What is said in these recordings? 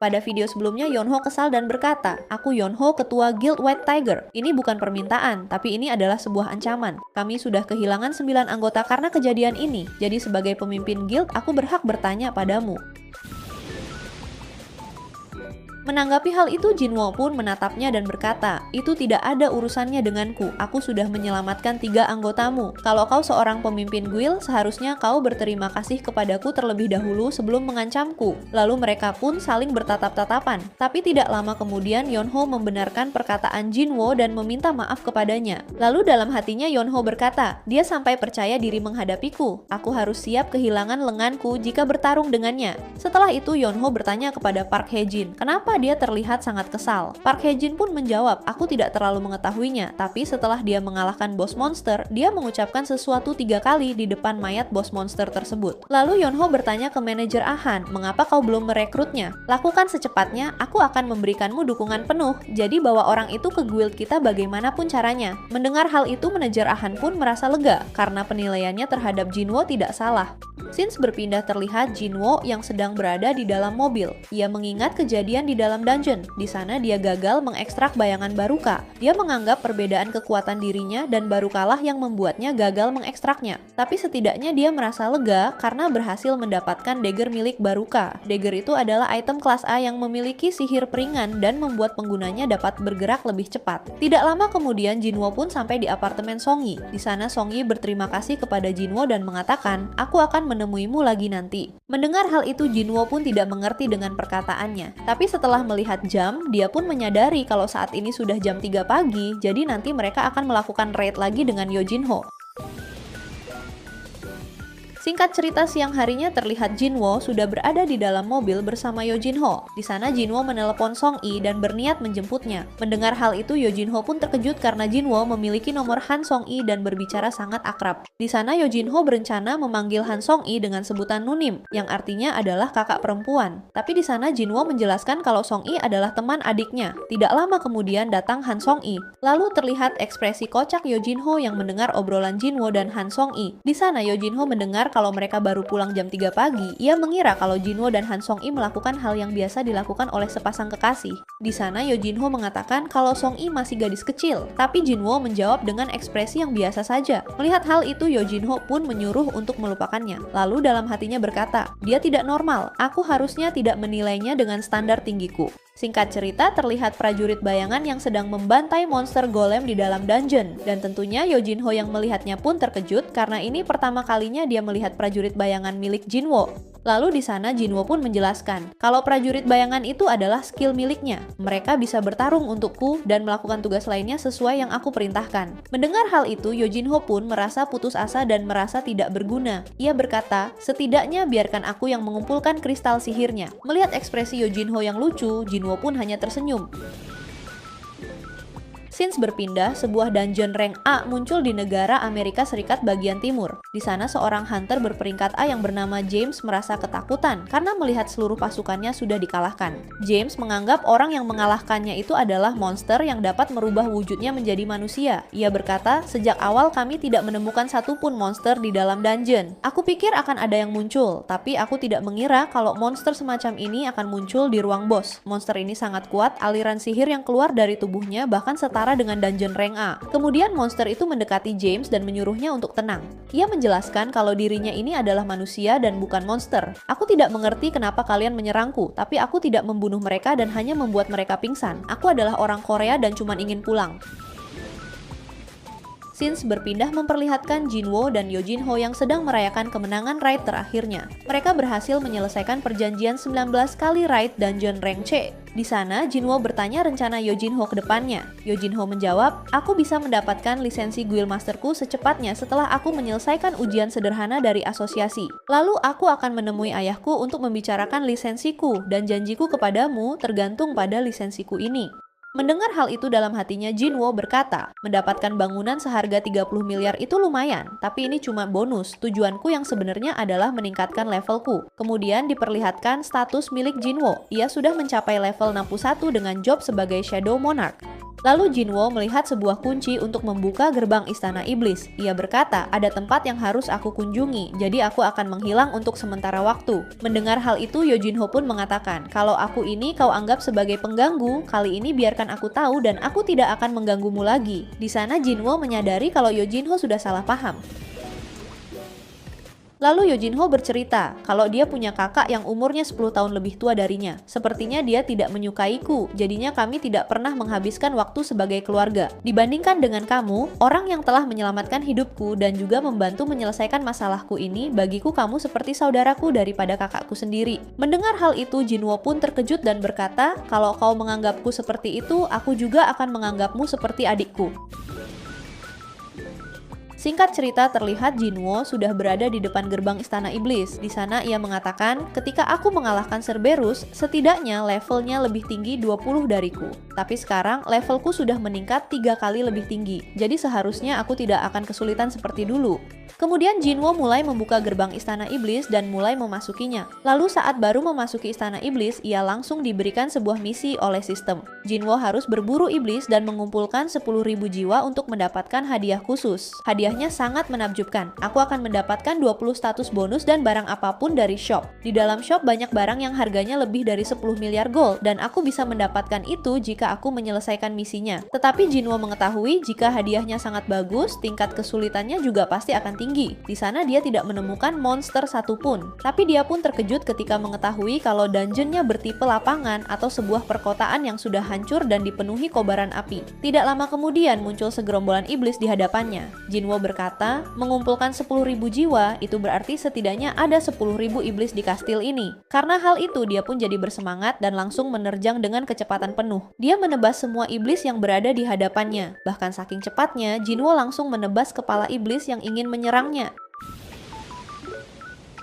Pada video sebelumnya, Yonho kesal dan berkata, "Aku Yonho, ketua Guild White Tiger. Ini bukan permintaan, tapi ini adalah sebuah ancaman. Kami sudah kehilangan 9 anggota karena kejadian ini. Jadi sebagai pemimpin guild, aku berhak bertanya padamu." Menanggapi hal itu, Jinwo pun menatapnya dan berkata, "Itu tidak ada urusannya denganku. Aku sudah menyelamatkan 3 anggotamu. Kalau kau seorang pemimpin guild, seharusnya kau berterima kasih kepadaku terlebih dahulu sebelum mengancamku." Lalu mereka pun saling bertatap-tatapan. Tapi tidak lama kemudian, Yonho membenarkan perkataan Jinwo dan meminta maaf kepadanya. Lalu dalam hatinya Yonho berkata, "Dia sampai percaya diri menghadapiku. Aku harus siap kehilangan lenganku jika bertarung dengannya." Setelah itu, Yonho bertanya kepada Park Hae-jin, "Kenapa dia terlihat sangat kesal?" Park Hae-jin pun menjawab, "Aku tidak terlalu mengetahuinya, tapi setelah dia mengalahkan bos monster, dia mengucapkan sesuatu 3 kali di depan mayat bos monster tersebut." Lalu Yonho bertanya ke manajer Ahan, "Mengapa kau belum merekrutnya? Lakukan secepatnya, aku akan memberikanmu dukungan penuh. Jadi bawa orang itu ke guild kita bagaimanapun caranya." Mendengar hal itu, manajer Ahan pun merasa lega, karena penilaiannya terhadap Jinwo tidak salah. Scenes berpindah terlihat Jinwo yang sedang berada di dalam mobil. Ia mengingat kejadian di dalam dungeon. Di sana dia gagal mengekstrak bayangan Baruka. Dia menganggap perbedaan kekuatan dirinya dan Barukalah yang membuatnya gagal mengekstraknya. Tapi setidaknya dia merasa lega karena berhasil mendapatkan dagger milik Baruka. Dagger itu adalah item kelas A yang memiliki sihir peringan dan membuat penggunanya dapat bergerak lebih cepat. Tidak lama kemudian Jinwo pun sampai di apartemen Songyi. Di sana Songyi berterima kasih kepada Jinwo dan mengatakan, "Aku akan menemuimu lagi nanti." Mendengar hal itu, Jinwo pun tidak mengerti dengan perkataannya. Tapi setelah melihat jam, dia pun menyadari kalau saat ini sudah jam 3 pagi, jadi nanti mereka akan melakukan raid lagi dengan Yojinho. Singkat cerita, siang harinya terlihat Jinwo sudah berada di dalam mobil bersama Yojinho. Di sana Jinwo menelepon Song-i dan berniat menjemputnya. Mendengar hal itu, Yojinho pun terkejut karena Jinwo memiliki nomor Han Song-i dan berbicara sangat akrab. Di sana Yojinho berencana memanggil Han Song-i dengan sebutan Nunim, yang artinya adalah kakak perempuan. Tapi di sana Jinwo menjelaskan kalau Song-i adalah teman adiknya. Tidak lama kemudian datang Han Song-i. Lalu terlihat ekspresi kocak Yojinho yang mendengar obrolan Jinwo dan Han Song-i. Di sana Yojinho mendengar kalau mereka baru pulang jam 3 pagi, ia mengira kalau Jinwo dan Han Song-i melakukan hal yang biasa dilakukan oleh sepasang kekasih. Di sana Yojinho mengatakan kalau Song-i masih gadis kecil, tapi Jinwo menjawab dengan ekspresi yang biasa saja. Melihat hal itu, Yojinho pun menyuruh untuk melupakannya. Lalu dalam hatinya berkata, "Dia tidak normal, aku harusnya tidak menilainya dengan standar tinggiku." Singkat cerita, terlihat prajurit bayangan yang sedang membantai monster golem di dalam dungeon. Dan tentunya Yojinho yang melihatnya pun terkejut karena ini pertama kalinya dia melihat prajurit bayangan milik Jinwo. Lalu di sana Jinwo pun menjelaskan kalau prajurit bayangan itu adalah skill miliknya. Mereka bisa bertarung untukku dan melakukan tugas lainnya sesuai yang aku perintahkan. Mendengar hal itu, Yojinho pun merasa putus asa dan merasa tidak berguna. Ia berkata, "Setidaknya biarkan aku yang mengumpulkan kristal sihirnya." Melihat ekspresi Yojinho yang lucu, Jinwo pun hanya tersenyum. Scenes berpindah, sebuah dungeon rank A muncul di negara Amerika Serikat bagian timur. Di sana seorang hunter berperingkat A yang bernama James merasa ketakutan karena melihat seluruh pasukannya sudah dikalahkan. James menganggap orang yang mengalahkannya itu adalah monster yang dapat merubah wujudnya menjadi manusia. Ia berkata, "Sejak awal kami tidak menemukan satupun monster di dalam dungeon. Aku pikir akan ada yang muncul, tapi aku tidak mengira kalau monster semacam ini akan muncul di ruang bos. Monster ini sangat kuat, aliran sihir yang keluar dari tubuhnya bahkan setara dengan dungeon rank A." Kemudian monster itu mendekati James dan menyuruhnya untuk tenang. Ia menjelaskan kalau dirinya ini adalah manusia dan bukan monster. "Aku tidak mengerti kenapa kalian menyerangku, tapi aku tidak membunuh mereka dan hanya membuat mereka pingsan. Aku adalah orang Korea dan cuma ingin pulang." Scenes berpindah memperlihatkan Jinwo dan Yojinho yang sedang merayakan kemenangan raid terakhirnya. Mereka berhasil menyelesaikan perjanjian 19 kali raid dungeon rank C. Di sana, Jinwo bertanya rencana Yojinho ke depannya. Yojinho menjawab, "Aku bisa mendapatkan lisensi guild masterku secepatnya setelah aku menyelesaikan ujian sederhana dari asosiasi. Lalu aku akan menemui ayahku untuk membicarakan lisensiku dan janjiku kepadamu tergantung pada lisensiku ini." Mendengar hal itu dalam hatinya, Jinwo berkata, mendapatkan bangunan seharga 30 miliar itu lumayan, tapi ini cuma bonus. Tujuanku yang sebenarnya adalah meningkatkan levelku. Kemudian diperlihatkan status milik Jinwo. Ia sudah mencapai level 61 dengan job sebagai Shadow Monarch. Lalu Jinwo melihat sebuah kunci untuk membuka gerbang Istana Iblis. Ia berkata, ada tempat yang harus aku kunjungi, jadi aku akan menghilang untuk sementara waktu. Mendengar hal itu, Yojinho pun mengatakan, kalau aku ini kau anggap sebagai pengganggu, kali ini biarkan aku tahu dan aku tidak akan mengganggumu lagi. Di sana Jinwo menyadari kalau Yojinho sudah salah paham. Lalu Yojinho bercerita kalau dia punya kakak yang umurnya 10 tahun lebih tua darinya. Sepertinya dia tidak menyukaiku, jadinya kami tidak pernah menghabiskan waktu sebagai keluarga. Dibandingkan dengan kamu, orang yang telah menyelamatkan hidupku dan juga membantu menyelesaikan masalahku ini, bagiku kamu seperti saudaraku daripada kakakku sendiri. Mendengar hal itu, Jinwo pun terkejut dan berkata, kalau kau menganggapku seperti itu, aku juga akan menganggapmu seperti adikku. Singkat cerita, terlihat Jinwo sudah berada di depan gerbang Istana Iblis. Di sana ia mengatakan, ketika aku mengalahkan Cerberus, setidaknya levelnya lebih tinggi 20 dariku. Tapi sekarang levelku sudah meningkat 3 kali lebih tinggi. Jadi seharusnya aku tidak akan kesulitan seperti dulu. Kemudian Jinwo mulai membuka gerbang Istana Iblis dan mulai memasukinya. Lalu saat baru memasuki Istana Iblis, ia langsung diberikan sebuah misi oleh sistem. Jinwo harus berburu iblis dan mengumpulkan 10.000 jiwa untuk mendapatkan hadiah khusus. Hadiahnya sangat menakjubkan. Aku akan mendapatkan 20 status bonus dan barang apapun dari shop. Di dalam shop banyak barang yang harganya lebih dari 10 miliar gold dan aku bisa mendapatkan itu jika aku menyelesaikan misinya. Tetapi Jinwo mengetahui jika hadiahnya sangat bagus, tingkat kesulitannya juga pasti akan tinggi. Di sana dia tidak menemukan monster satupun. Tapi dia pun terkejut ketika mengetahui kalau dungeonnya bertipe lapangan atau sebuah perkotaan yang sudah hancur dan dipenuhi kobaran api. Tidak lama kemudian muncul segerombolan iblis di hadapannya. Jinwo berkata, mengumpulkan 10.000 jiwa itu berarti setidaknya ada 10.000 iblis di kastil ini. Karena hal itu dia pun jadi bersemangat dan langsung menerjang dengan kecepatan penuh. Dia menebas semua iblis yang berada di hadapannya. Bahkan saking cepatnya, Jinwo langsung menebas kepala iblis yang ingin menyerangnya.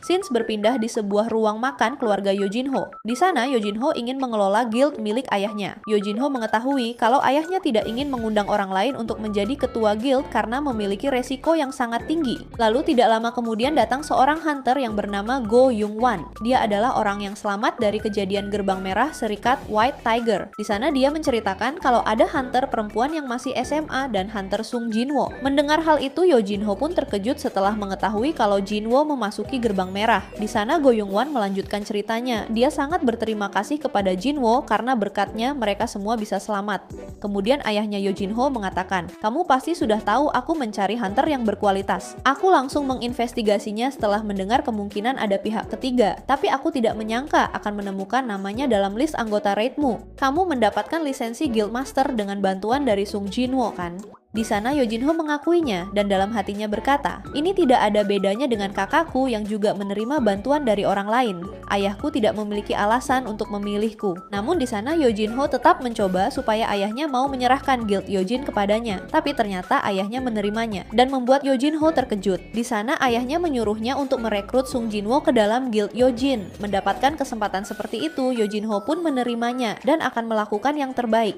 Scenes berpindah di sebuah ruang makan keluarga Yojinho. Di sana, Yojinho ingin mengelola guild milik ayahnya. Yojinho mengetahui kalau ayahnya tidak ingin mengundang orang lain untuk menjadi ketua guild karena memiliki resiko yang sangat tinggi. Lalu tidak lama kemudian datang seorang hunter yang bernama Go Young-wan. Dia adalah orang yang selamat dari kejadian gerbang merah serikat White Tiger. Di sana dia menceritakan kalau ada hunter perempuan yang masih SMA dan hunter Sung Jinwo. Mendengar hal itu, Yojinho pun terkejut setelah mengetahui kalau Jinwo memasuki gerbang merah. Di sana Go Young-wan melanjutkan ceritanya. Dia sangat berterima kasih kepada Jinwo karena berkatnya mereka semua bisa selamat. Kemudian ayahnya Yojinho mengatakan, kamu pasti sudah tahu aku mencari hunter yang berkualitas. Aku langsung menginvestigasinya setelah mendengar kemungkinan ada pihak ketiga. Tapi aku tidak menyangka akan menemukan namanya dalam list anggota raidmu. Kamu mendapatkan lisensi Guildmaster dengan bantuan dari Sung Jinwo kan? Di sana Yojinho mengakuinya dan dalam hatinya berkata, ini tidak ada bedanya dengan kakakku yang juga menerima bantuan dari orang lain. Ayahku tidak memiliki alasan untuk memilihku. Namun di sana Yojinho tetap mencoba supaya ayahnya mau menyerahkan guild Yojin kepadanya. Tapi ternyata ayahnya menerimanya dan membuat Yojinho terkejut. Di sana ayahnya menyuruhnya untuk merekrut Sung Jinwo ke dalam guild Yojin. Mendapatkan kesempatan seperti itu, Yojinho pun menerimanya dan akan melakukan yang terbaik.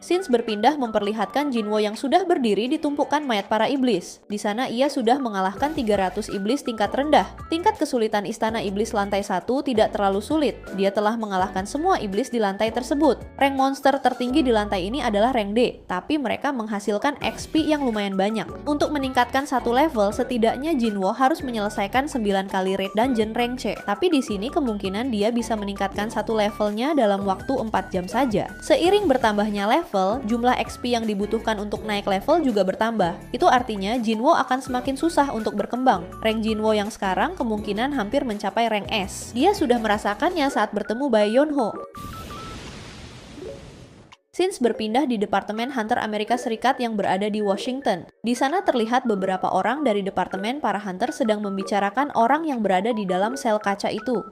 Scenes berpindah memperlihatkan Jinwo yang sudah berdiri di tumpukan mayat para iblis. Di sana ia sudah mengalahkan 300 iblis tingkat rendah. Tingkat kesulitan Istana Iblis lantai 1 tidak terlalu sulit. Dia telah mengalahkan semua iblis di lantai tersebut. Rank monster tertinggi di lantai ini adalah rank D, tapi mereka menghasilkan XP yang lumayan banyak. Untuk meningkatkan satu level, setidaknya Jinwo harus menyelesaikan 9 kali raid dungeon rank C. Tapi di sini kemungkinan dia bisa meningkatkan satu levelnya dalam waktu 4 jam saja. Seiring bertambahnya level, jumlah XP yang dibutuhkan untuk naik level juga bertambah. Itu artinya Jinwo akan semakin susah untuk berkembang. Rank Jinwo yang sekarang kemungkinan hampir mencapai rank S. Dia sudah merasakannya saat bertemu Bae Yonho. Scenes berpindah di Departemen Hunter Amerika Serikat yang berada di Washington. Di sana terlihat beberapa orang dari Departemen para Hunter sedang membicarakan orang yang berada di dalam sel kaca itu.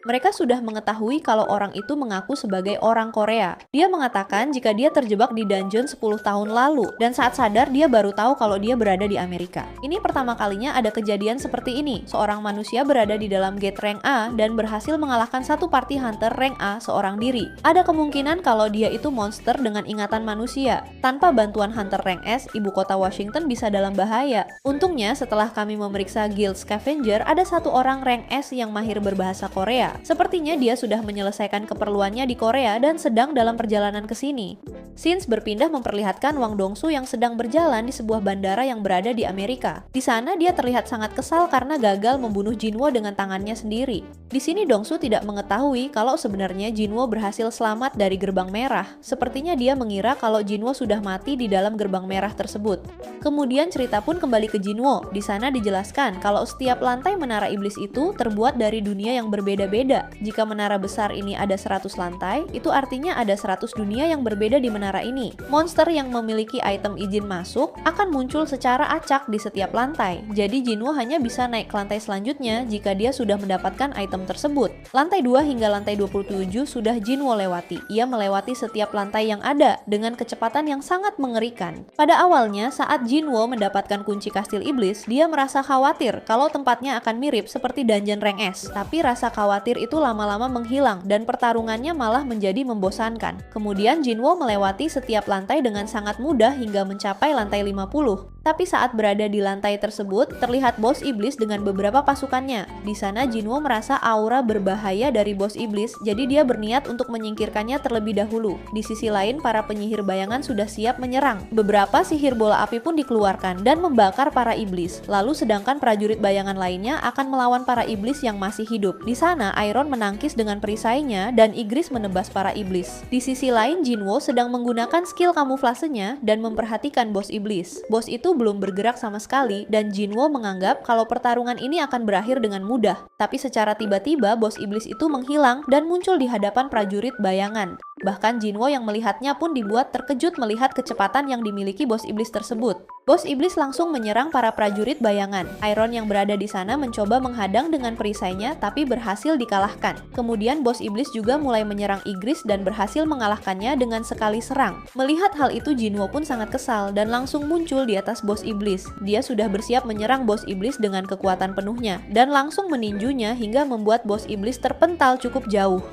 Mereka sudah mengetahui kalau orang itu mengaku sebagai orang Korea. Dia mengatakan jika dia terjebak di dungeon 10 tahun lalu, dan saat sadar dia baru tahu kalau dia berada di Amerika. Ini pertama kalinya ada kejadian seperti ini. Seorang manusia berada di dalam gate rank A dan berhasil mengalahkan satu party hunter rank A seorang diri. Ada kemungkinan kalau dia itu monster dengan ingatan manusia. Tanpa bantuan hunter rank S, ibu kota Washington bisa dalam bahaya. Untungnya setelah kami memeriksa guild scavenger, ada satu orang rank S yang mahir berbahasa Korea. Sepertinya dia sudah menyelesaikan keperluannya di Korea dan sedang dalam perjalanan ke sini. Scenes berpindah memperlihatkan Wang Dongsu yang sedang berjalan di sebuah bandara yang berada di Amerika. Di sana dia terlihat sangat kesal karena gagal membunuh Jinwo dengan tangannya sendiri. Di sini Dongsu tidak mengetahui kalau sebenarnya Jinwo berhasil selamat dari gerbang merah. Sepertinya dia mengira kalau Jinwo sudah mati di dalam gerbang merah tersebut. Kemudian cerita pun kembali ke Jinwo. Di sana dijelaskan kalau setiap lantai menara iblis itu terbuat dari dunia yang berbeda-beda. Jika menara besar ini ada 100 lantai, itu artinya ada 100 dunia yang berbeda di menara ini. Monster yang memiliki item izin masuk akan muncul secara acak di setiap lantai. Jadi Jinwo hanya bisa naik ke lantai selanjutnya jika dia sudah mendapatkan item tersebut. Lantai 2 hingga lantai 27 sudah Jinwo lewati. Ia melewati setiap lantai yang ada dengan kecepatan yang sangat mengerikan. Pada awalnya, saat Jinwo mendapatkan kunci kastil iblis, dia merasa khawatir kalau tempatnya akan mirip seperti dungeon rank S. Tapi rasa khawatir itu lama-lama menghilang dan pertarungannya malah menjadi membosankan. Kemudian Jinwo melewati setiap lantai dengan sangat mudah hingga mencapai lantai 50. Tapi saat berada di lantai tersebut, terlihat bos iblis dengan beberapa pasukannya. Di sana Jinwo merasa aura berbahaya dari bos iblis, jadi dia berniat untuk menyingkirkannya terlebih dahulu. Di sisi lain, para penyihir bayangan sudah siap menyerang. Beberapa sihir bola api pun dikeluarkan dan membakar para iblis. Lalu sedangkan prajurit bayangan lainnya akan melawan para iblis yang masih hidup. Di sana, Iron menangkis dengan perisainya dan Igris menebas para iblis. Di sisi lain, Jinwo sedang menggunakan skill kamuflasenya dan memperhatikan bos iblis. Bos itu belum bergerak sama sekali dan Jinwo menganggap kalau pertarungan ini akan berakhir dengan mudah. Tapi secara tiba-tiba bos iblis itu menghilang dan muncul di hadapan prajurit bayangan. Bahkan Jinwo yang melihatnya pun dibuat terkejut melihat kecepatan yang dimiliki bos iblis tersebut. Bos iblis langsung menyerang para prajurit bayangan. Iron yang berada di sana mencoba menghadang dengan perisainya tapi berhasil dikalahkan. Kemudian bos iblis juga mulai menyerang Igris dan berhasil mengalahkannya dengan sekali serang. Melihat hal itu Jinwo pun sangat kesal dan langsung muncul di atas bos iblis. Dia sudah bersiap menyerang bos iblis dengan kekuatan penuhnya dan langsung meninjunya hingga membuat bos iblis terpental cukup jauh.